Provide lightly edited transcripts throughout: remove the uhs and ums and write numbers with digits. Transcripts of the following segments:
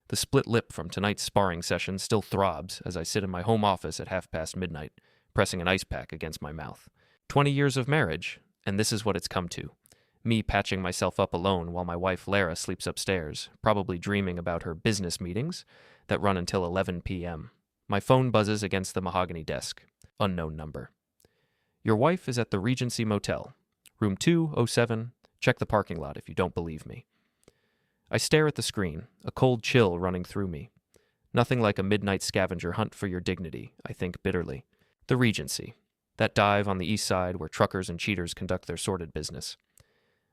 The split lip from tonight's sparring session still throbs as I sit in my home office at midnight, pressing an ice pack against my mouth. 20 years of marriage, and this is what it's come to. Me patching myself up alone while my wife Lara sleeps upstairs, probably dreaming about her business meetings that run until 11 p.m. My phone buzzes against the mahogany desk. Unknown number. Your wife is at the Regency Motel. Room 207. Check the parking lot if you don't believe me. I stare at the screen, a cold chill running through me. Nothing like a midnight scavenger hunt for your dignity, I think bitterly. The Regency. That dive on the east side where truckers and cheaters conduct their sordid business.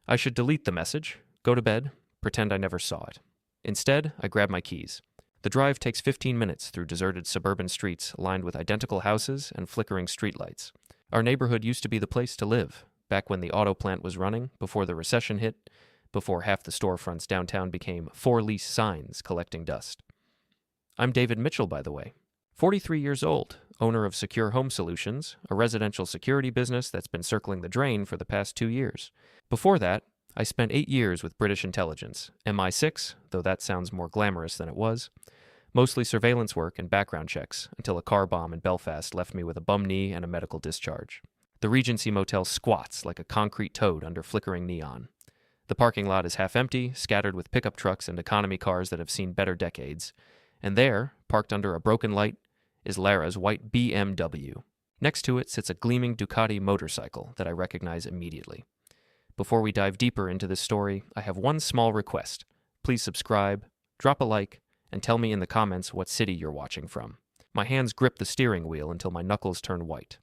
I should delete the message, go to bed, pretend I never saw it. Instead, I grab my keys. The drive takes 15 minutes through deserted suburban streets lined with identical houses and flickering streetlights. Our neighborhood used to be the place to live, back when the auto plant was running, before the recession hit, before half the storefronts downtown became for-lease signs collecting dust. I'm David Mitchell, by the way. 43 years old, owner of Secure Home Solutions, a residential security business that's been circling the drain for the past 2 years. Before that, I spent 8 years with British intelligence, MI6, though that sounds more glamorous than it was. Mostly surveillance work and background checks, until a car bomb in Belfast left me with a bum knee and a medical discharge. The Regency Motel squats like a concrete toad under flickering neon. The parking lot is half empty, scattered with pickup trucks and economy cars that have seen better decades. And there, parked under a broken light, is Lara's white BMW. Next to it sits a gleaming Ducati motorcycle that I recognize immediately. Before we dive deeper into this story, I have one small request. Please subscribe, drop a like, and tell me in the comments what city you're watching from. My hands grip the steering wheel until my knuckles turn white.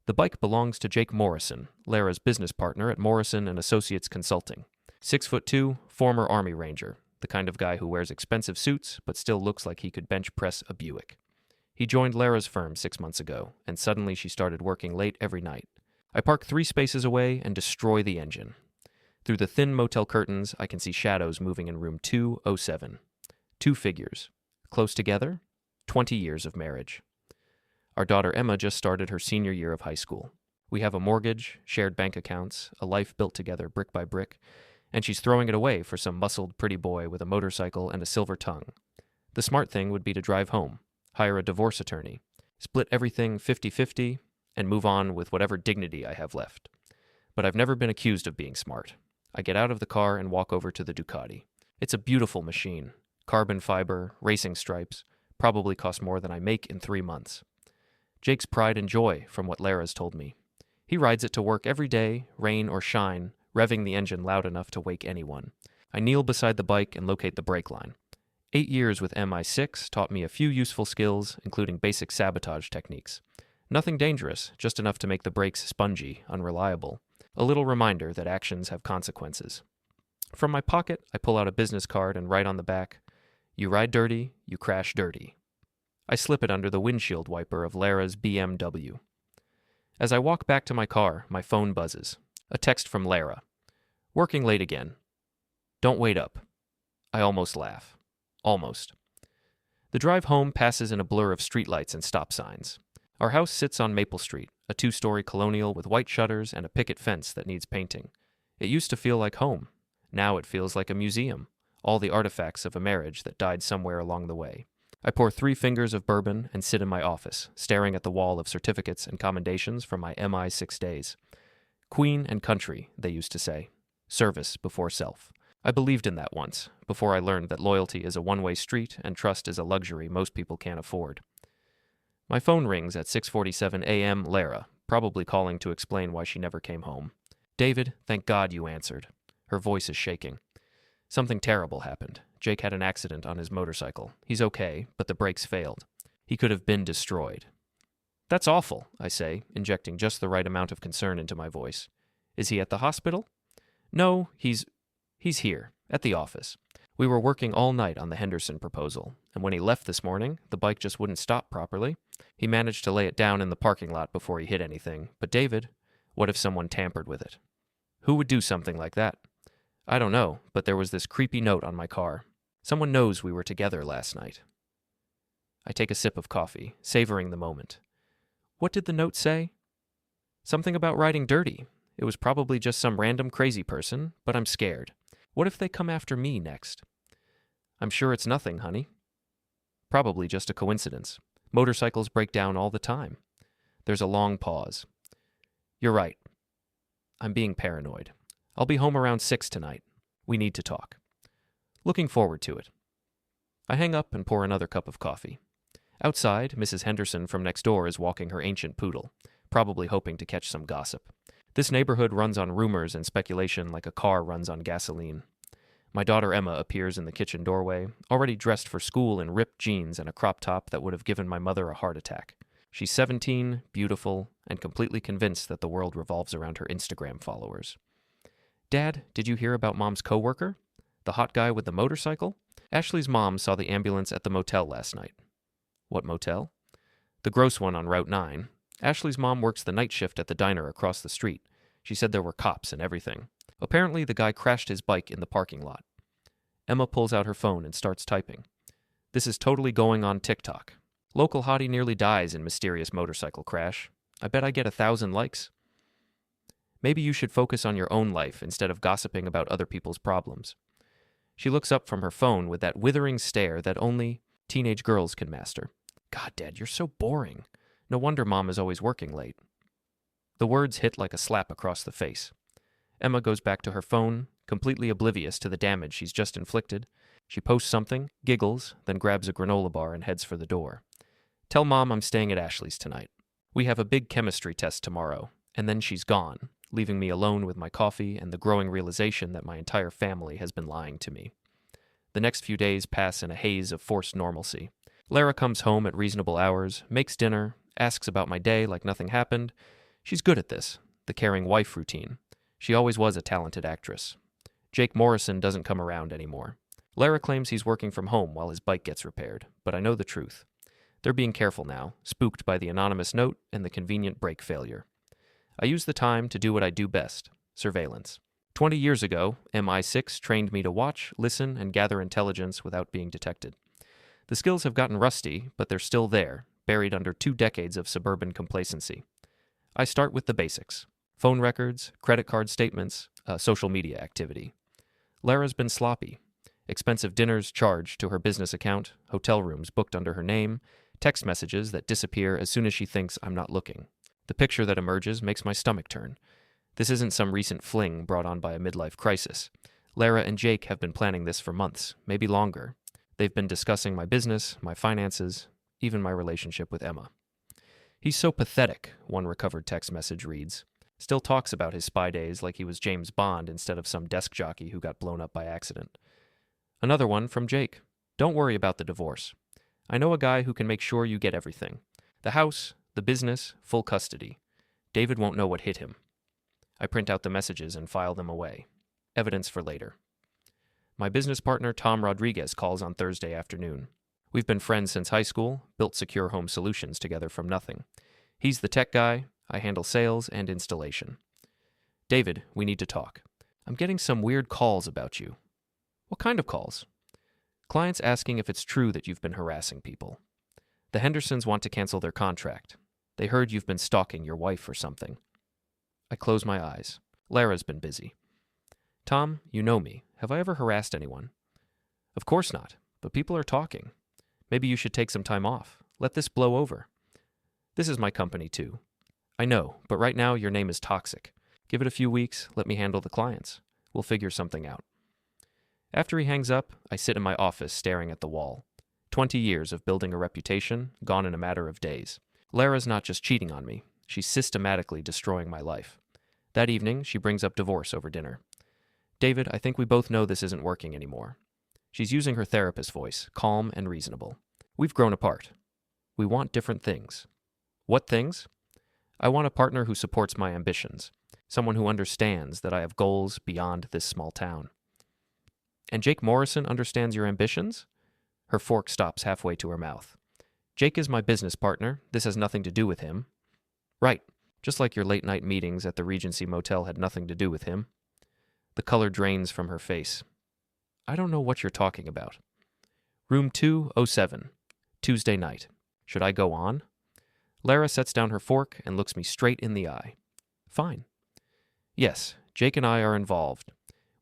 The bike belongs to Jake Morrison, Lara's business partner at Morrison & Associates Consulting. 6'2", former Army Ranger, the kind of guy who wears expensive suits but still looks like he could bench press a Buick. He joined Lara's firm 6 months ago, and suddenly she started working late every night. I park 3 spaces away and destroy the engine. Through the thin motel curtains, I can see shadows moving in room 207. 2 figures. Close together, 20 years of marriage. Our daughter Emma just started her senior year of high school. We have a mortgage, shared bank accounts, a life built together brick by brick, and she's throwing it away for some muscled pretty boy with a motorcycle and a silver tongue. The smart thing would be to drive home, hire a divorce attorney, split everything 50-50, and move on with whatever dignity I have left. But I've never been accused of being smart. I get out of the car and walk over to the Ducati. It's a beautiful machine. Carbon fiber, racing stripes, probably cost more than I make in 3 months. Jake's pride and joy, from what Lara's told me. He rides it to work every day, rain or shine, revving the engine loud enough to wake anyone. I kneel beside the bike and locate the brake line. 8 years with MI6 taught me a few useful skills, including basic sabotage techniques. Nothing dangerous, just enough to make the brakes spongy, unreliable. A little reminder that actions have consequences. From my pocket, I pull out a business card and write on the back, "You ride dirty, you crash dirty." I slip it under the windshield wiper of Lara's BMW. As I walk back to my car, my phone buzzes. A text from Lara. "Working late again. Don't wait up." I almost laugh. Almost. The drive home passes in a blur of streetlights and stop signs. Our house sits on Maple Street, a 2-story colonial with white shutters and a picket fence that needs painting. It used to feel like home. Now it feels like a museum, all the artifacts of a marriage that died somewhere along the way. I pour 3 fingers of bourbon and sit in my office, staring at the wall of certificates and commendations from my MI6 days. Queen and country, they used to say. Service before self. I believed in that once, before I learned that loyalty is a one-way street and trust is a luxury most people can't afford. My phone rings at 6:47 a.m. Lara, probably calling to explain why she never came home. "David, thank God you answered." Her voice is shaking. "Something terrible happened. Jake had an accident on his motorcycle. He's okay, but the brakes failed. He could have been destroyed." "That's awful," I say, injecting just the right amount of concern into my voice. "Is he at the hospital?" "No, he's here, at the office. We were working all night on the Henderson proposal, and when he left this morning, the bike just wouldn't stop properly. He managed to lay it down in the parking lot before he hit anything. But David, what if someone tampered with it? Who would do something like that? I don't know, but there was this creepy note on my car. Someone knows we were together last night." I take a sip of coffee, savoring the moment. What did the note say? Something about riding dirty. It was probably just some random crazy person, but I'm scared. What if they come after me next? I'm sure it's nothing, honey. Probably just a coincidence. Motorcycles break down all the time. There's a long pause. You're right. I'm being paranoid. I'll be home around 6 tonight. We need to talk. Looking forward to it. I hang up and pour another cup of coffee. Outside, Mrs. Henderson from next door is walking her ancient poodle, probably hoping to catch some gossip. This neighborhood runs on rumors and speculation like a car runs on gasoline. My daughter Emma appears in the kitchen doorway, already dressed for school in ripped jeans and a crop top that would have given my mother a heart attack. She's 17, beautiful, and completely convinced that the world revolves around her Instagram followers. Dad, did you hear about Mom's coworker? The hot guy with the motorcycle? Ashley's mom saw the ambulance at the motel last night. What motel? The gross one on Route 9. Ashley's mom works the night shift at the diner across the street. She said there were cops and everything. Apparently, the guy crashed his bike in the parking lot. Emma pulls out her phone and starts typing. This is totally going on TikTok. Local hottie nearly dies in mysterious motorcycle crash. I bet I get 1,000 likes. Maybe you should focus on your own life instead of gossiping about other people's problems. She looks up from her phone with that withering stare that only teenage girls can master. God, Dad, you're so boring. No wonder Mom is always working late. The words hit like a slap across the face. Emma goes back to her phone, completely oblivious to the damage she's just inflicted. She posts something, giggles, then grabs a granola bar and heads for the door. Tell Mom I'm staying at Ashley's tonight. We have a big chemistry test tomorrow, and then she's gone, leaving me alone with my coffee and the growing realization that my entire family has been lying to me. The next few days pass in a haze of forced normalcy. Lara comes home at reasonable hours, makes dinner, asks about my day like nothing happened. She's good at this, the caring wife routine. She always was a talented actress. Jake Morrison doesn't come around anymore. Lara claims he's working from home while his bike gets repaired, but I know the truth. They're being careful now, spooked by the anonymous note and the convenient brake failure. I use the time to do what I do best, surveillance. 20 years ago, MI6 trained me to watch, listen, and gather intelligence without being detected. The skills have gotten rusty, but they're still there, buried under 2 decades of suburban complacency. I start with the basics. Phone records, credit card statements, social media activity. Lara's been sloppy. Expensive dinners charged to her business account, hotel rooms booked under her name, text messages that disappear as soon as she thinks I'm not looking. The picture that emerges makes my stomach turn. This isn't some recent fling brought on by a midlife crisis. Lara and Jake have been planning this for months, maybe longer. They've been discussing my business, my finances, even my relationship with Emma. He's so pathetic, one recovered text message reads. Still talks about his spy days like he was James Bond instead of some desk jockey who got blown up by accident. Another one from Jake. Don't worry about the divorce. I know a guy who can make sure you get everything. The house, the business, full custody. David won't know what hit him. I print out the messages and file them away. Evidence for later. My business partner Tom Rodriguez calls on Thursday afternoon. We've been friends since high school, built secure home solutions together from nothing. He's the tech guy, I handle sales and installation. David, we need to talk. I'm getting some weird calls about you. What kind of calls? Clients asking if it's true that you've been harassing people. The Hendersons want to cancel their contract. They heard you've been stalking your wife or something. I close my eyes. Lara's been busy. Tom, you know me. Have I ever harassed anyone? Of course not, but people are talking. Maybe you should take some time off. Let this blow over. This is my company too. I know, but right now your name is toxic. Give it a few weeks, let me handle the clients. We'll figure something out. After he hangs up, I sit in my office staring at the wall. 20 years of building a reputation, gone in a matter of days. Lara's not just cheating on me. She's systematically destroying my life. That evening, she brings up divorce over dinner. David, I think we both know this isn't working anymore. She's using her therapist voice, calm and reasonable. We've grown apart. We want different things. What things? I want a partner who supports my ambitions, someone who understands that I have goals beyond this small town. And Jake Morrison understands your ambitions? Her fork stops halfway to her mouth. Jake is my business partner. This has nothing to do with him. Right, just like your late-night meetings at the Regency Motel had nothing to do with him. The color drains from her face. I don't know what you're talking about. Room 207, Tuesday night. Should I go on? Lara sets down her fork and looks me straight in the eye. Fine. Yes, Jake and I are involved.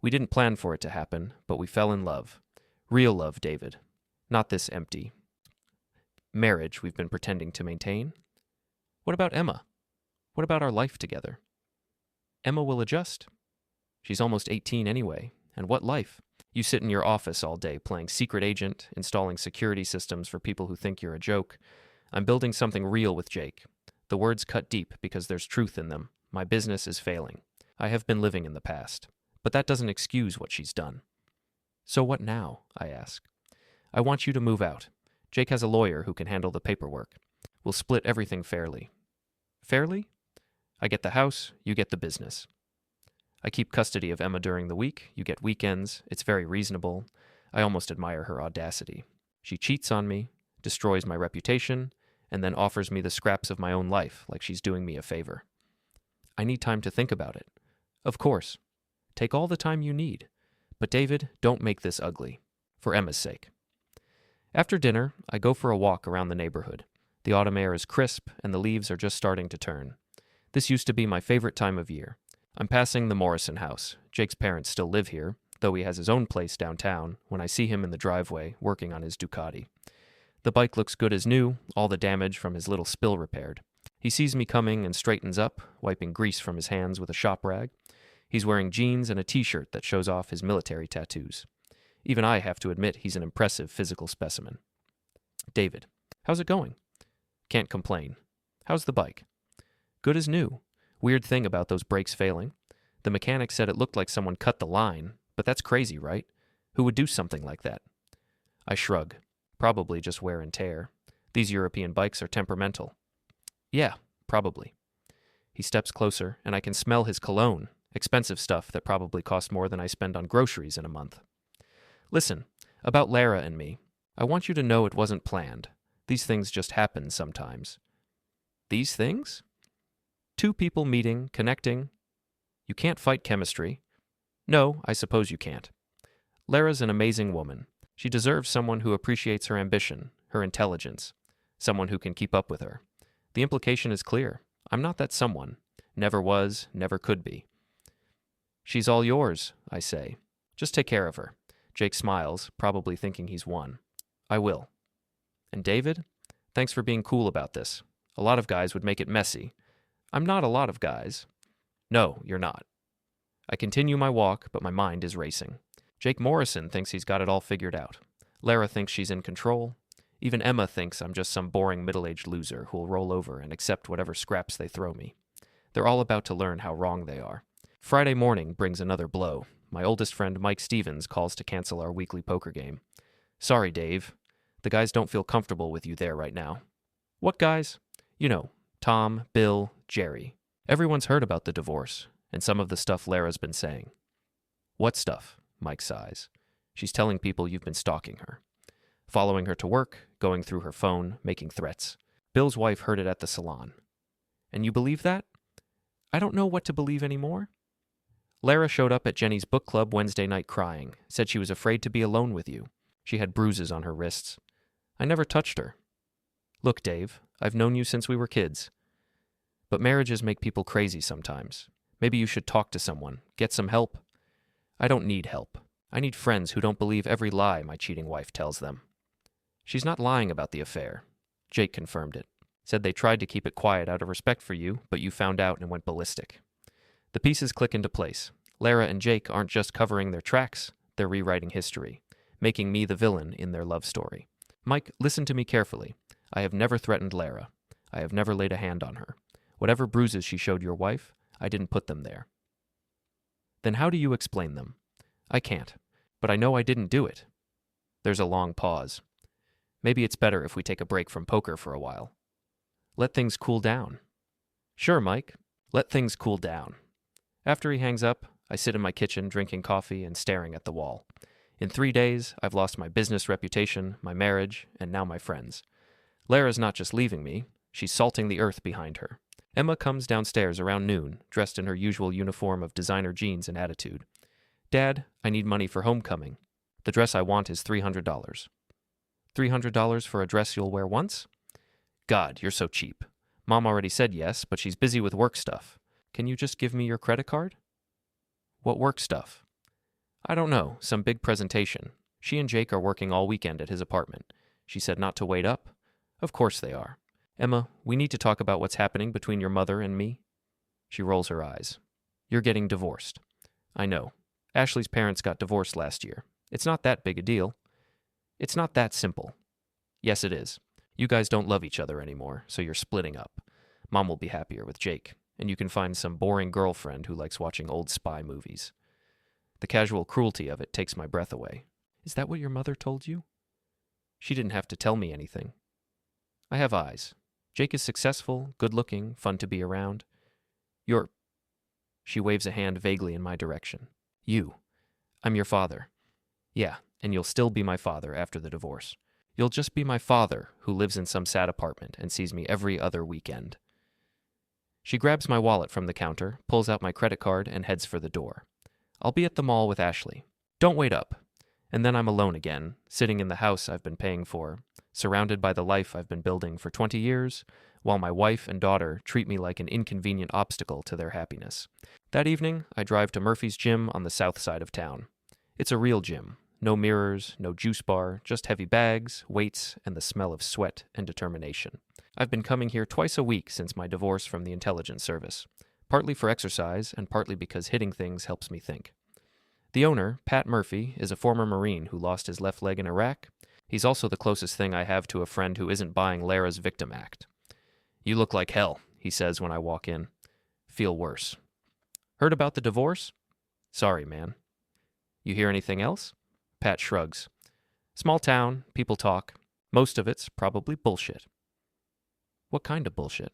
We didn't plan for it to happen, but we fell in love. Real love, David. Not this empty marriage we've been pretending to maintain. What about Emma? What about our life together? Emma will adjust. She's almost 18 anyway, and what life? You sit in your office all day playing secret agent, installing security systems for people who think you're a joke. I'm building something real with Jake. The words cut deep because there's truth in them. My business is failing. I have been living in the past. But that doesn't excuse what she's done. So what now? I ask. I want you to move out. Jake has a lawyer who can handle the paperwork. We'll split everything fairly. Fairly? I get the house, you get the business. I keep custody of Emma during the week, you get weekends. It's very reasonable. I almost admire her audacity. She cheats on me, destroys my reputation, and then offers me the scraps of my own life like she's doing me a favor. I need time to think about it. Of course. Take all the time you need. But David, don't make this ugly. For Emma's sake. After dinner, I go for a walk around the neighborhood. The autumn air is crisp, and the leaves are just starting to turn. This used to be my favorite time of year. I'm passing the Morrison house. Jake's parents still live here, though he has his own place downtown, when I see him in the driveway, working on his Ducati. The bike looks good as new, all the damage from his little spill repaired. He sees me coming and straightens up, wiping grease from his hands with a shop rag. He's wearing jeans and a t-shirt that shows off his military tattoos. Even I have to admit he's an impressive physical specimen. David, how's it going? Can't complain. How's the bike? Good as new. Weird thing about those brakes failing. The mechanic said it looked like someone cut the line, but that's crazy, right? Who would do something like that? I shrug. Probably just wear and tear. These European bikes are temperamental. Yeah, probably. He steps closer, and I can smell his cologne, expensive stuff that probably cost more than I spend on groceries in a month. Listen, about Lara and me, I want you to know it wasn't planned. These things just happen sometimes. These things? Two people meeting, connecting. You can't fight chemistry. No, I suppose you can't. Lara's an amazing woman. She deserves someone who appreciates her ambition, her intelligence, someone who can keep up with her. The implication is clear. I'm not that someone. Never was, never could be. She's all yours, I say. Just take care of her. Jake smiles, probably thinking he's won. I will. And David? Thanks for being cool about this. A lot of guys would make it messy. I'm not a lot of guys. No, you're not. I continue my walk, but my mind is racing. Jake Morrison thinks he's got it all figured out. Lara thinks she's in control. Even Emma thinks I'm just some boring middle-aged loser who'll roll over and accept whatever scraps they throw me. They're all about to learn how wrong they are. Friday morning brings another blow. My oldest friend Mike Stevens calls to cancel our weekly poker game. Sorry, Dave. The guys don't feel comfortable with you there right now. What guys? You know, Tom, Bill, Jerry. Everyone's heard about the divorce, and some of the stuff Lara's been saying. What stuff? Mike sighs. She's telling people you've been stalking her. Following her to work, going through her phone, making threats. Bill's wife heard it at the salon. And you believe that? I don't know what to believe anymore. Lara showed up at Jenny's book club Wednesday night crying, said she was afraid to be alone with you. She had bruises on her wrists. I never touched her. Look, Dave, I've known you since we were kids. But marriages make people crazy sometimes. Maybe you should talk to someone, get some help. I don't need help. I need friends who don't believe every lie my cheating wife tells them. She's not lying about the affair. Jake confirmed it. Said they tried to keep it quiet out of respect for you, but you found out and went ballistic. The pieces click into place. Lara and Jake aren't just covering their tracks, they're rewriting history, making me the villain in their love story. Mike, listen to me carefully. I have never threatened Lara. I have never laid a hand on her. Whatever bruises she showed your wife, I didn't put them there. Then how do you explain them? I can't, but I know I didn't do it. There's a long pause. Maybe it's better if we take a break from poker for a while. Let things cool down. Sure, Mike. Let things cool down. After he hangs up, I sit in my kitchen drinking coffee and staring at the wall. In 3 days, I've lost my business reputation, my marriage, and now my friends. Lara's not just leaving me, she's salting the earth behind her. Emma comes downstairs around noon, dressed in her usual uniform of designer jeans and attitude. Dad, I need money for homecoming. The dress I want is $300. $300 for a dress you'll wear once? God, you're so cheap. Mom already said yes, but she's busy with work stuff. Can you just give me your credit card? What work stuff? I don't know, some big presentation. She and Jake are working all weekend at his apartment. She said not to wait up. Of course they are. Emma, we need to talk about what's happening between your mother and me. She rolls her eyes. You're getting divorced. I know. Ashley's parents got divorced last year. It's not that big a deal. It's not that simple. Yes, it is. You guys don't love each other anymore, so you're splitting up. Mom will be happier with Jake, and you can find some boring girlfriend who likes watching old spy movies. The casual cruelty of it takes my breath away. Is that what your mother told you? She didn't have to tell me anything. I have eyes. Jake is successful, good-looking, fun to be around. You're... She waves a hand vaguely in my direction. You. I'm your father. Yeah, and you'll still be my father after the divorce. You'll just be my father who lives in some sad apartment and sees me every other weekend. She grabs my wallet from the counter, pulls out my credit card, and heads for the door. I'll be at the mall with Ashley. Don't wait up. And then I'm alone again, sitting in the house I've been paying for, surrounded by the life I've been building for 20 years, while my wife and daughter treat me like an inconvenient obstacle to their happiness. That evening, I drive to Murphy's Gym on the south side of town. It's a real gym. No mirrors, no juice bar, just heavy bags, weights, and the smell of sweat and determination. I've been coming here twice a week since my divorce from the intelligence service, partly for exercise and partly because hitting things helps me think. The owner, Pat Murphy, is a former Marine who lost his left leg in Iraq. He's also the closest thing I have to a friend who isn't buying Lara's victim act. You look like hell, he says when I walk in. Feel worse. Heard about the divorce? Sorry, man. You hear anything else? Pat shrugs. Small town, people talk. Most of it's probably bullshit. What kind of bullshit?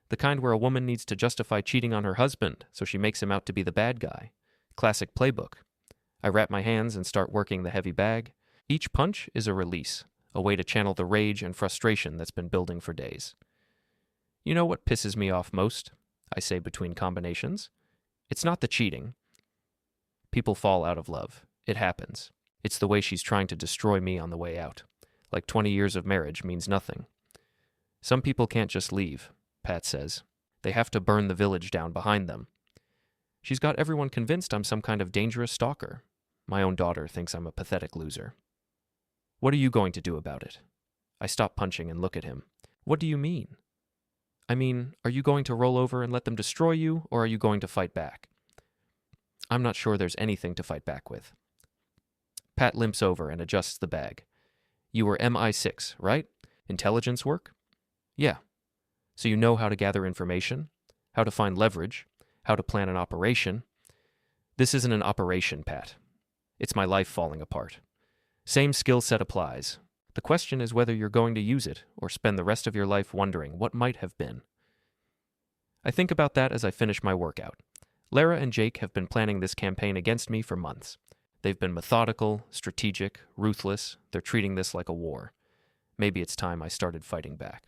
The kind where a woman needs to justify cheating on her husband, so she makes him out to be the bad guy. Classic playbook. I wrap my hands and start working the heavy bag. Each punch is a release, a way to channel the rage and frustration that's been building for days. You know what pisses me off most? I say between combinations. It's not the cheating. People fall out of love. It happens. It's the way she's trying to destroy me on the way out. Like 20 years of marriage means nothing. Some people can't just leave, Pat says. They have to burn the village down behind them. She's got everyone convinced I'm some kind of dangerous stalker. My own daughter thinks I'm a pathetic loser. What are you going to do about it? I stop punching and look at him. What do you mean? I mean, are you going to roll over and let them destroy you, or are you going to fight back? I'm not sure there's anything to fight back with. Pat limps over and adjusts the bag. You were MI6, right? Intelligence work? Yeah. So you know how to gather information, how to find leverage, how to plan an operation. This isn't an operation, Pat. It's my life falling apart. Same skill set applies. The question is whether you're going to use it or spend the rest of your life wondering what might have been. I think about that as I finish my workout. Lara and Jake have been planning this campaign against me for months. They've been methodical, strategic, ruthless. They're treating this like a war. Maybe it's time I started fighting back.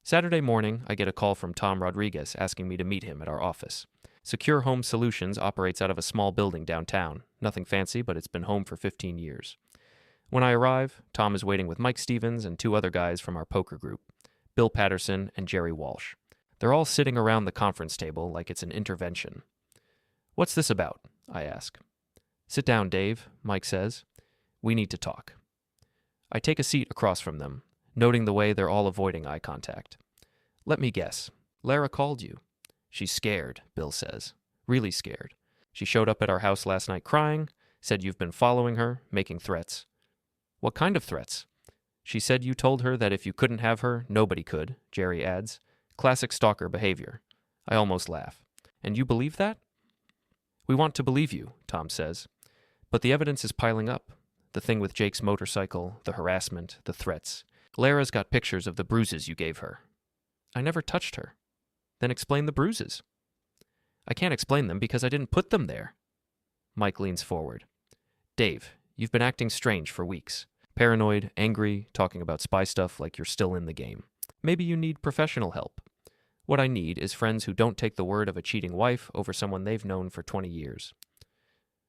Saturday morning, I get a call from Tom Rodriguez asking me to meet him at our office. Secure Home Solutions operates out of a small building downtown. Nothing fancy, but it's been home for 15 years. When I arrive, Tom is waiting with Mike Stevens and two other guys from our poker group, Bill Patterson and Jerry Walsh. They're all sitting around the conference table like it's an intervention. What's this about? I ask. Sit down, Dave, Mike says. We need to talk. I take a seat across from them, noting the way they're all avoiding eye contact. Let me guess. Lara called you. She's scared, Bill says. Really scared. She showed up at our house last night crying, said you've been following her, making threats. What kind of threats? She said you told her that if you couldn't have her, nobody could, Jerry adds. Classic stalker behavior. I almost laugh. And you believe that? We want to believe you, Tom says. But the evidence is piling up. The thing with Jake's motorcycle, the harassment, the threats. Lara's got pictures of the bruises you gave her. I never touched her. Then explain the bruises. I can't explain them because I didn't put them there. Mike leans forward. Dave, you've been acting strange for weeks. Paranoid, angry, talking about spy stuff like you're still in the game. Maybe you need professional help. What I need is friends who don't take the word of a cheating wife over someone they've known for 20 years.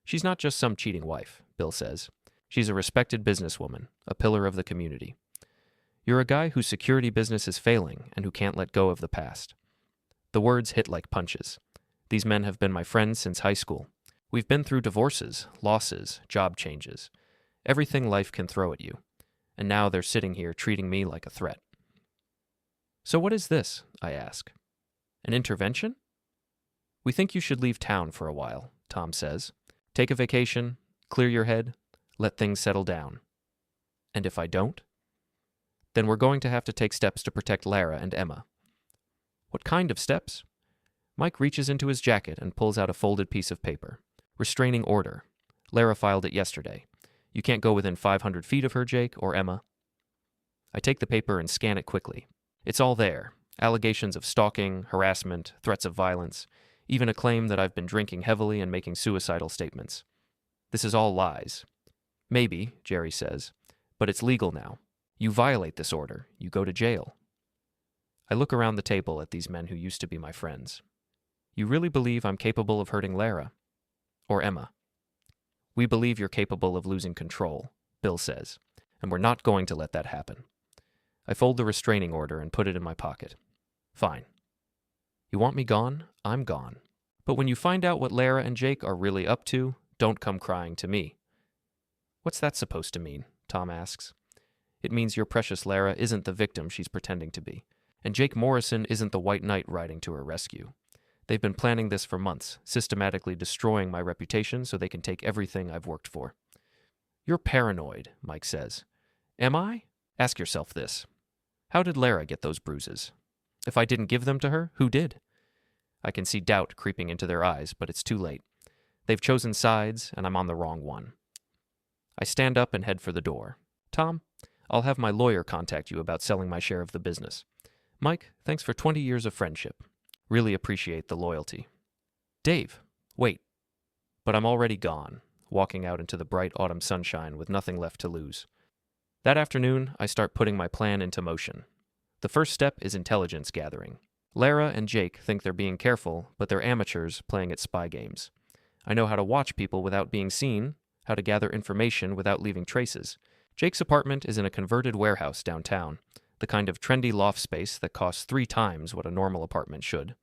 She's not just some cheating wife, Bill says. She's a respected businesswoman, a pillar of the community. You're a guy whose security business is failing and who can't let go of the past. The words hit like punches. These men have been my friends since high school. We've been through divorces, losses, job changes. Everything life can throw at you. And now they're sitting here treating me like a threat. So what is this? I ask. An intervention? We think you should leave town for a while, Tom says. Take a vacation, clear your head, let things settle down. And if I don't? Then we're going to have to take steps to protect Lara and Emma. What kind of steps? Mike reaches into his jacket and pulls out a folded piece of paper. Restraining order. Lara filed it yesterday. You can't go within 500 feet of her, Jake, or Emma. I take the paper and scan it quickly. It's all there. Allegations of stalking, harassment, threats of violence, even a claim that I've been drinking heavily and making suicidal statements. This is all lies. Maybe, Jerry says, but it's legal now. You violate this order, you go to jail. I look around the table at these men who used to be my friends. You really believe I'm capable of hurting Lara? Or Emma? We believe you're capable of losing control, Bill says, and we're not going to let that happen. I fold the restraining order and put it in my pocket. Fine. You want me gone? I'm gone. But when you find out what Lara and Jake are really up to, don't come crying to me. What's that supposed to mean? Tom asks. It means your precious Lara isn't the victim she's pretending to be, and Jake Morrison isn't the white knight riding to her rescue. They've been planning this for months, systematically destroying my reputation so they can take everything I've worked for. You're paranoid, Mike says. Am I? Ask yourself this. How did Lara get those bruises? If I didn't give them to her, who did? I can see doubt creeping into their eyes, but it's too late. They've chosen sides, and I'm on the wrong one. I stand up and head for the door. Tom, I'll have my lawyer contact you about selling my share of the business. Mike, thanks for 20 years of friendship. Really appreciate the loyalty. Dave, wait. But I'm already gone, walking out into the bright autumn sunshine with nothing left to lose. That afternoon, I start putting my plan into motion. The first step is intelligence gathering. Lara and Jake think they're being careful, but they're amateurs playing at spy games. I know how to watch people without being seen, how to gather information without leaving traces. Jake's apartment is in a converted warehouse downtown, the kind of trendy loft space that costs 3 times what a normal apartment should.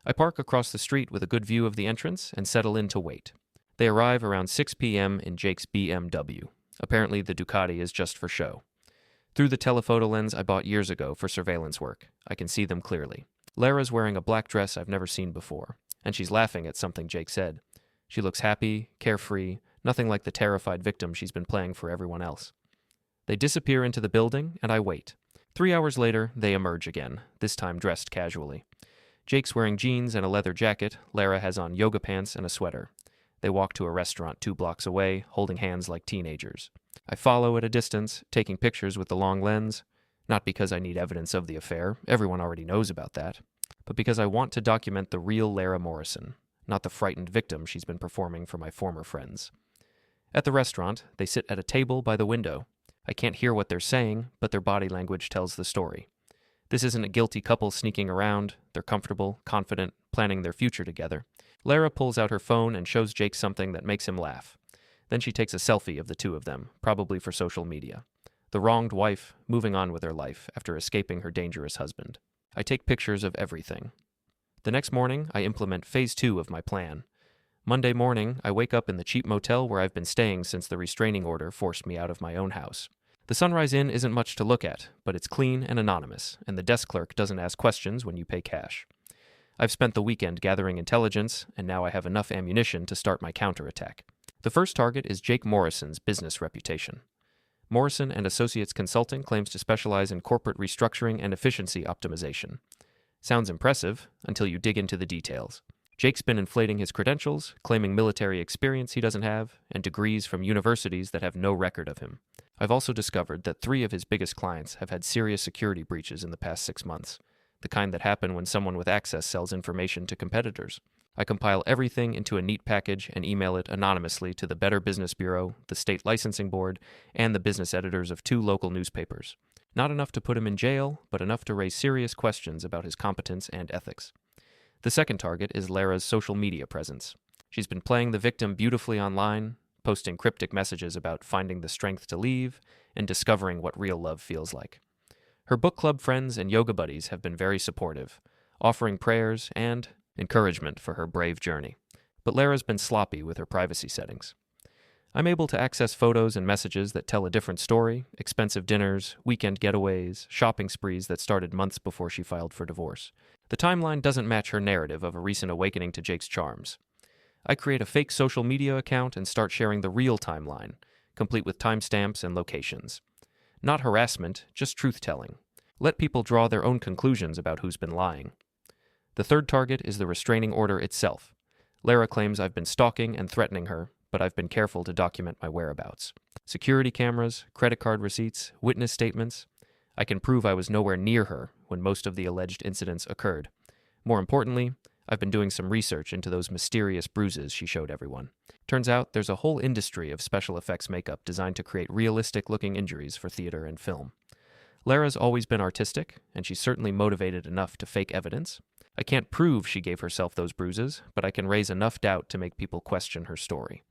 I park across the street with a good view of the entrance and settle in to wait. They arrive around 6 p.m. in Jake's BMW. Apparently the Ducati is just for show. Through the telephoto lens I bought years ago for surveillance work, I can see them clearly. Lara's wearing a black dress I've never seen before, and she's laughing at something Jake said. She looks happy, carefree, nothing like the terrified victim she's been playing for everyone else. They disappear into the building, and I wait. 3 hours later, they emerge again, this time dressed casually. Jake's wearing jeans and a leather jacket. Lara has on yoga pants and a sweater. They walk to a restaurant 2 blocks away, holding hands like teenagers. I follow at a distance, taking pictures with the long lens, not because I need evidence of the affair, everyone already knows about that, but because I want to document the real Lara Morrison, not the frightened victim she's been performing for my former friends. At the restaurant, they sit at a table by the window. I can't hear what they're saying, but their body language tells the story. This isn't a guilty couple sneaking around. They're comfortable, confident, planning their future together. Lara pulls out her phone and shows Jake something that makes him laugh. Then she takes a selfie of the two of them, probably for social media. The wronged wife, moving on with her life after escaping her dangerous husband. I take pictures of everything. The next morning, I implement phase 2 of my plan. Monday morning, I wake up in the cheap motel where I've been staying since the restraining order forced me out of my own house. The Sunrise Inn isn't much to look at, but it's clean and anonymous, and the desk clerk doesn't ask questions when you pay cash. I've spent the weekend gathering intelligence, and now I have enough ammunition to start my counterattack. The first target is Jake Morrison's business reputation. Morrison and Associates Consulting claims to specialize in corporate restructuring and efficiency optimization. Sounds impressive until you dig into the details. Jake's been inflating his credentials, claiming military experience he doesn't have, and degrees from universities that have no record of him. I've also discovered that 3 of his biggest clients have had serious security breaches in the past 6 months, the kind that happen when someone with access sells information to competitors. I compile everything into a neat package and email it anonymously to the Better Business Bureau, the State Licensing Board, and the business editors of 2 local newspapers. Not enough to put him in jail, but enough to raise serious questions about his competence and ethics. The second target is Lara's social media presence. She's been playing the victim beautifully online, posting cryptic messages about finding the strength to leave and discovering what real love feels like. Her book club friends and yoga buddies have been very supportive, offering prayers and encouragement for her brave journey. But Lara's been sloppy with her privacy settings. I'm able to access photos and messages that tell a different story, expensive dinners, weekend getaways, shopping sprees that started months before she filed for divorce. The timeline doesn't match her narrative of a recent awakening to Jake's charms. I create a fake social media account and start sharing the real timeline, complete with timestamps and locations. Not harassment, just truth-telling. Let people draw their own conclusions about who's been lying. The third target is the restraining order itself. Lara claims I've been stalking and threatening her, but I've been careful to document my whereabouts. Security cameras, credit card receipts, witness statements. I can prove I was nowhere near her when most of the alleged incidents occurred. More importantly, I've been doing some research into those mysterious bruises she showed everyone. Turns out there's a whole industry of special effects makeup designed to create realistic-looking injuries for theater and film. Lara's always been artistic, and she's certainly motivated enough to fake evidence. I can't prove she gave herself those bruises, but I can raise enough doubt to make people question her story.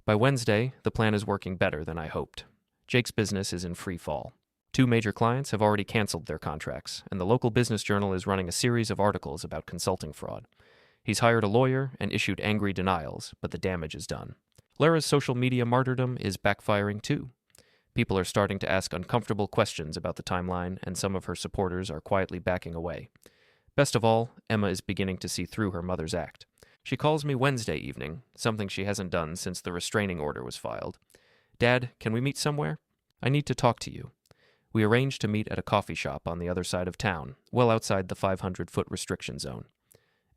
By Wednesday, the plan is working better than I hoped. Jake's business is in free fall. 2 major clients have already canceled their contracts, and the local business journal is running a series of articles about consulting fraud. He's hired a lawyer and issued angry denials, but the damage is done. Lara's social media martyrdom is backfiring too. People are starting to ask uncomfortable questions about the timeline, and some of her supporters are quietly backing away. Best of all, Emma is beginning to see through her mother's act. She calls me Wednesday evening, something she hasn't done since the restraining order was filed. "Dad, can we meet somewhere? I need to talk to you." We arrange to meet at a coffee shop on the other side of town, well outside the 500-foot restriction zone.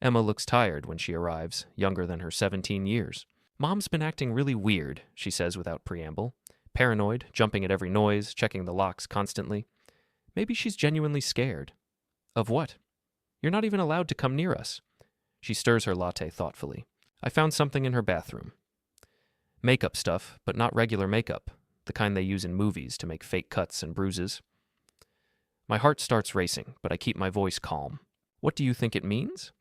Emma looks tired when she arrives, younger than her 17 years. "Mom's been acting really weird," she says without preamble. Paranoid, jumping at every noise, checking the locks constantly. Maybe she's genuinely scared. Of what? You're not even allowed to come near us. She stirs her latte thoughtfully. I found something in her bathroom. Makeup stuff, but not regular makeup, the kind they use in movies to make fake cuts and bruises. My heart starts racing, but I keep my voice calm. What do you think it means?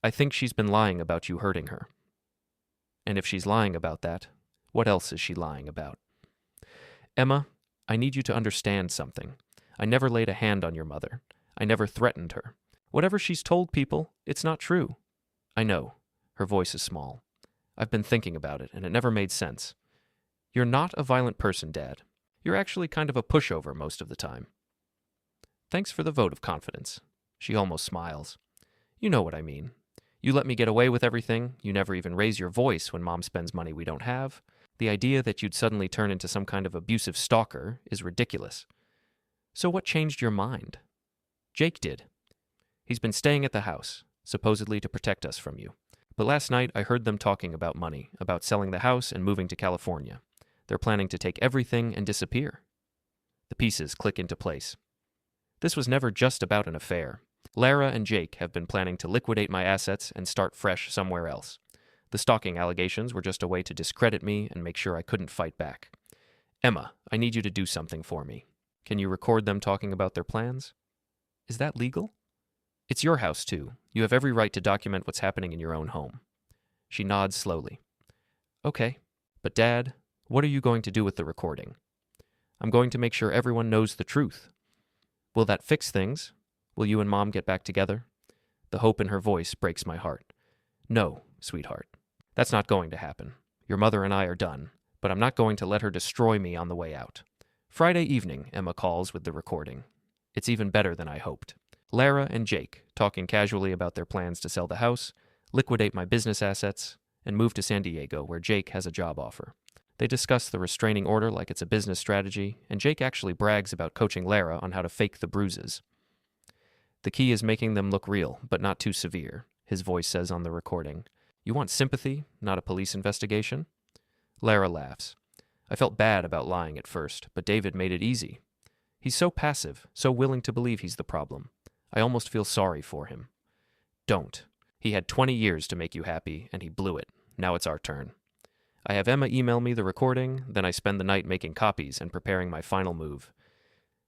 I think she's been lying about you hurting her. And if she's lying about that, what else is she lying about? Emma, I need you to understand something. I never laid a hand on your mother. I never threatened her. Whatever she's told people, it's not true. I know. Her voice is small. I've been thinking about it, and it never made sense. You're not a violent person, Dad. You're actually kind of a pushover most of the time. Thanks for the vote of confidence. She almost smiles. You know what I mean. You let me get away with everything. You never even raise your voice when Mom spends money we don't have. The idea that you'd suddenly turn into some kind of abusive stalker is ridiculous. So what changed your mind? Jake did. He's been staying at the house, supposedly to protect us from you. But last night I heard them talking about money, about selling the house and moving to California. They're planning to take everything and disappear. The pieces click into place. This was never just about an affair. Lara and Jake have been planning to liquidate my assets and start fresh somewhere else. The stalking allegations were just a way to discredit me and make sure I couldn't fight back. Emma, I need you to do something for me. Can you record them talking about their plans? Is that legal? It's your house, too. You have every right to document what's happening in your own home. She nods slowly. Okay, but Dad, what are you going to do with the recording? I'm going to make sure everyone knows the truth. Will that fix things? Will you and Mom get back together? The hope in her voice breaks my heart. No, sweetheart. That's not going to happen. Your mother and I are done, but I'm not going to let her destroy me on the way out. Friday evening, Emma calls with the recording. It's even better than I hoped. Lara and Jake, talking casually about their plans to sell the house, liquidate my business assets, and move to San Diego, where Jake has a job offer. They discuss the restraining order like it's a business strategy, and Jake actually brags about coaching Lara on how to fake the bruises. The key is making them look real, but not too severe, his voice says on the recording. You want sympathy, not a police investigation? Lara laughs. I felt bad about lying at first, but David made it easy. He's so passive, so willing to believe he's the problem. I almost feel sorry for him. Don't. He had 20 years to make you happy, and he blew it. Now it's our turn. I have Emma email me the recording, then I spend the night making copies and preparing my final move.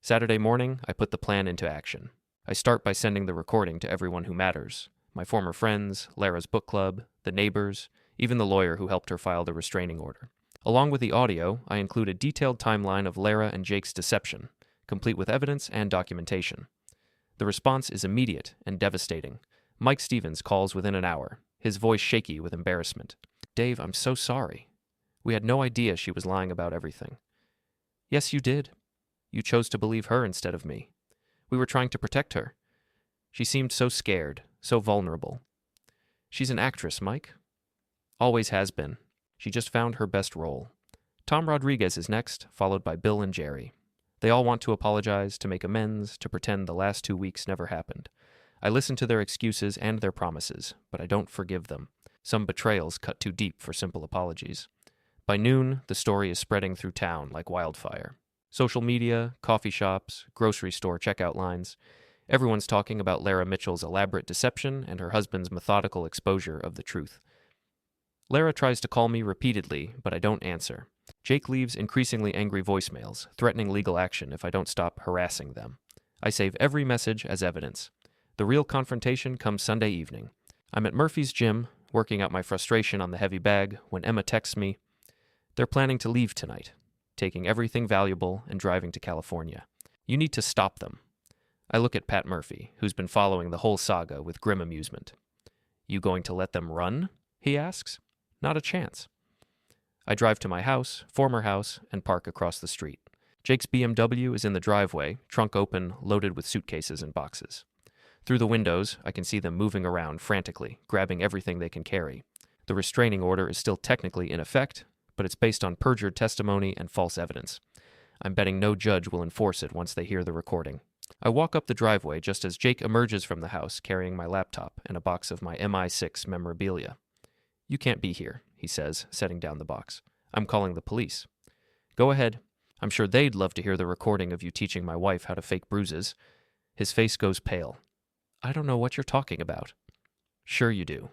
Saturday morning, I put the plan into action. I start by sending the recording to everyone who matters. My former friends, Lara's book club, the neighbors, even the lawyer who helped her file the restraining order. Along with the audio, I include a detailed timeline of Lara and Jake's deception, complete with evidence and documentation. The response is immediate and devastating. Mike Stevens calls within an hour, his voice shaky with embarrassment. Dave, I'm so sorry. We had no idea she was lying about everything. Yes, you did. You chose to believe her instead of me. We were trying to protect her. She seemed so scared, so vulnerable. She's an actress, Mike. Always has been. She just found her best role. Tom Rodriguez is next, followed by Bill and Jerry. They all want to apologize, to make amends, to pretend the last 2 weeks never happened. I listen to their excuses and their promises, but I don't forgive them. Some betrayals cut too deep for simple apologies. By noon, the story is spreading through town like wildfire. Social media, coffee shops, grocery store checkout lines. Everyone's talking about Lara Mitchell's elaborate deception and her husband's methodical exposure of the truth. Lara tries to call me repeatedly, but I don't answer. Jake leaves increasingly angry voicemails, threatening legal action if I don't stop harassing them. I save every message as evidence. The real confrontation comes Sunday evening. I'm at Murphy's gym, working out my frustration on the heavy bag, when Emma texts me, "They're planning to leave tonight, taking everything valuable and driving to California. You need to stop them." I look at Pat Murphy, who's been following the whole saga with grim amusement. "You going to let them run?" he asks. "Not a chance." I drive to my house, former house, and park across the street. Jake's BMW is in the driveway, trunk open, loaded with suitcases and boxes. Through the windows, I can see them moving around frantically, grabbing everything they can carry. The restraining order is still technically in effect, but it's based on perjured testimony and false evidence. I'm betting no judge will enforce it once they hear the recording. I walk up the driveway just as Jake emerges from the house carrying my laptop and a box of my MI6 memorabilia. "You can't be here," he says, setting down the box. "I'm calling the police." "Go ahead. I'm sure they'd love to hear the recording of you teaching my wife how to fake bruises." His face goes pale. "I don't know what you're talking about." "Sure you do.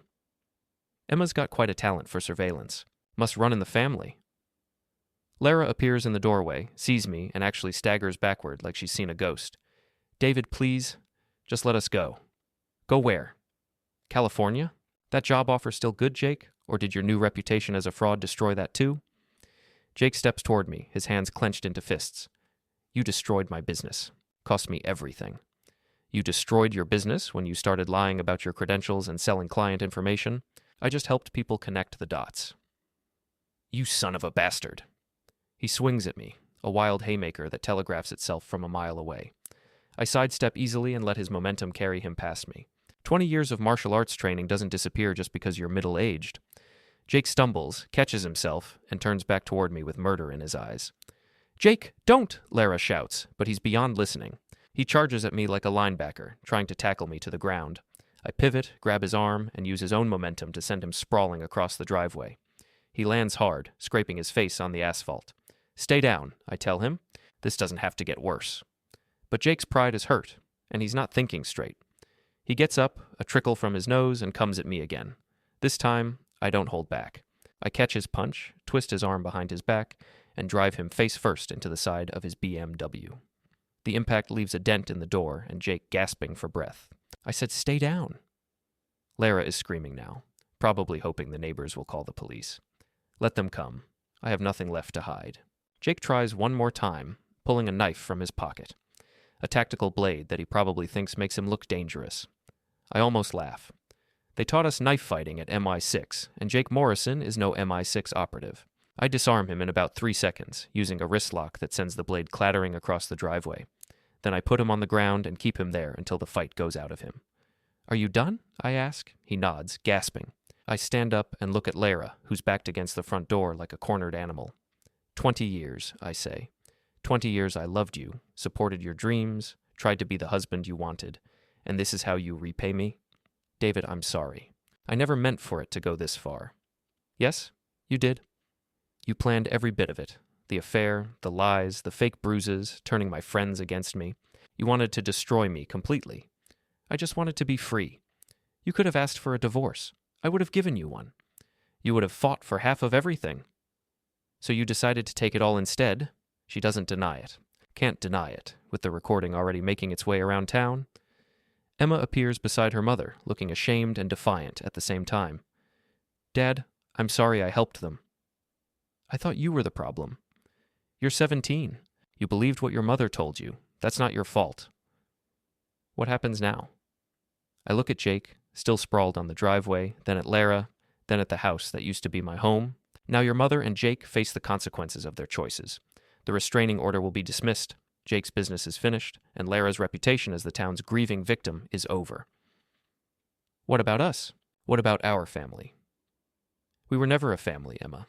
Emma's got quite a talent for surveillance. Must run in the family." Lara appears in the doorway, sees me, and actually staggers backward like she's seen a ghost. "David, please, just let us go." "Go where?" "California? That job offer still good, Jake? Or did your new reputation as a fraud destroy that too?" Jake steps toward me, his hands clenched into fists. "You destroyed my business. Cost me everything. You destroyed your business when you started lying about your credentials and selling client information. I just helped people connect the dots." "You son of a bastard." He swings at me, a wild haymaker that telegraphs itself from a mile away. I sidestep easily and let his momentum carry him past me. 20 years of martial arts training doesn't disappear just because you're middle-aged. Jake stumbles, catches himself, and turns back toward me with murder in his eyes. "Jake, don't!" Lara shouts, but he's beyond listening. He charges at me like a linebacker, trying to tackle me to the ground. I pivot, grab his arm, and use his own momentum to send him sprawling across the driveway. He lands hard, scraping his face on the asphalt. "Stay down," I tell him. "This doesn't have to get worse." But Jake's pride is hurt, and he's not thinking straight. He gets up, a trickle from his nose, and comes at me again. This time, I don't hold back. I catch his punch, twist his arm behind his back, and drive him face first into the side of his BMW. The impact leaves a dent in the door, and Jake gasping for breath. I said, "Stay down." Lara is screaming now, probably hoping the neighbors will call the police. Let them come. I have nothing left to hide. Jake tries one more time, pulling a knife from his pocket. A tactical blade that he probably thinks makes him look dangerous. I almost laugh. They taught us knife fighting at MI6, and Jake Morrison is no MI6 operative. I disarm him in about 3 seconds, using a wrist lock that sends the blade clattering across the driveway. Then I put him on the ground and keep him there until the fight goes out of him. "Are you done?" I ask. He nods, gasping. I stand up and look at Lara, who's backed against the front door like a cornered animal. 20 years, I say. 20 years I loved you, supported your dreams, tried to be the husband you wanted, and this is how you repay me? David, I'm sorry. I never meant for it to go this far. Yes, you did. You planned every bit of it. The affair, the lies, the fake bruises, turning my friends against me. You wanted to destroy me completely. I just wanted to be free. You could have asked for a divorce. I would have given you one. You would have fought for half of everything. So you decided to take it all instead. She doesn't deny it. Can't deny it, with the recording already making its way around town. Emma appears beside her mother, looking ashamed and defiant at the same time. Dad, I'm sorry I helped them. I thought you were the problem. You're 17. You believed what your mother told you. That's not your fault. What happens now? I look at Jake, still sprawled on the driveway, then at Lara, then at the house that used to be my home. Now your mother and Jake face the consequences of their choices. The restraining order will be dismissed, Jake's business is finished, and Lara's reputation as the town's grieving victim is over. What about us? What about our family? We were never a family, Emma.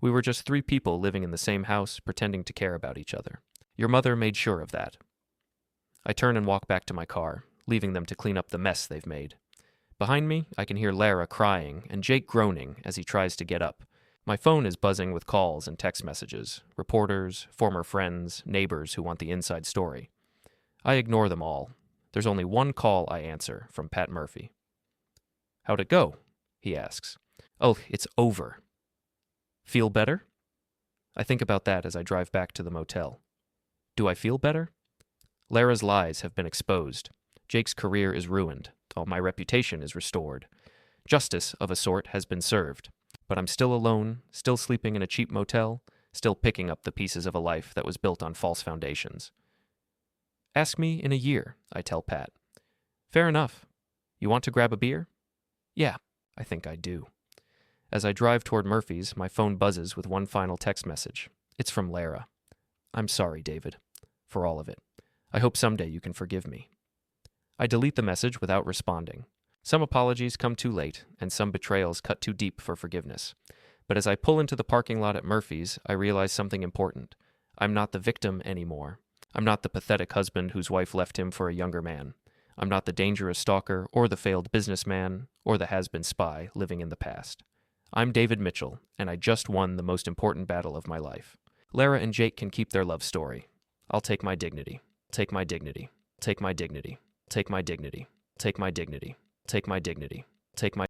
We were just 3 people living in the same house, pretending to care about each other. Your mother made sure of that. I turn and walk back to my car, leaving them to clean up the mess they've made. Behind me, I can hear Lara crying and Jake groaning as he tries to get up. My phone is buzzing with calls and text messages, reporters, former friends, neighbors who want the inside story. I ignore them all. There's only one call I answer from Pat Murphy. "How'd it go?" he asks. "Oh, it's over." "Feel better?" I think about that as I drive back to the motel. Do I feel better? Lara's lies have been exposed. Jake's career is ruined. My reputation is restored. Justice, of a sort, has been served. But I'm still alone, still sleeping in a cheap motel, still picking up the pieces of a life that was built on false foundations. "Ask me in a year," I tell Pat. "Fair enough. You want to grab a beer?" "Yeah, I think I do." As I drive toward Murphy's, my phone buzzes with one final text message. It's from Lara. "I'm sorry, David, for all of it. I hope someday you can forgive me." I delete the message without responding. Some apologies come too late, and some betrayals cut too deep for forgiveness. But as I pull into the parking lot at Murphy's, I realize something important. I'm not the victim anymore. I'm not the pathetic husband whose wife left him for a younger man. I'm not the dangerous stalker, or the failed businessman, or the has-been spy living in the past. I'm David Mitchell, and I just won the most important battle of my life. Lara and Jake can keep their love story. I'll take my dignity. Take my dignity. Take my dignity. Take my dignity. Take my dignity. Take my dignity. Take my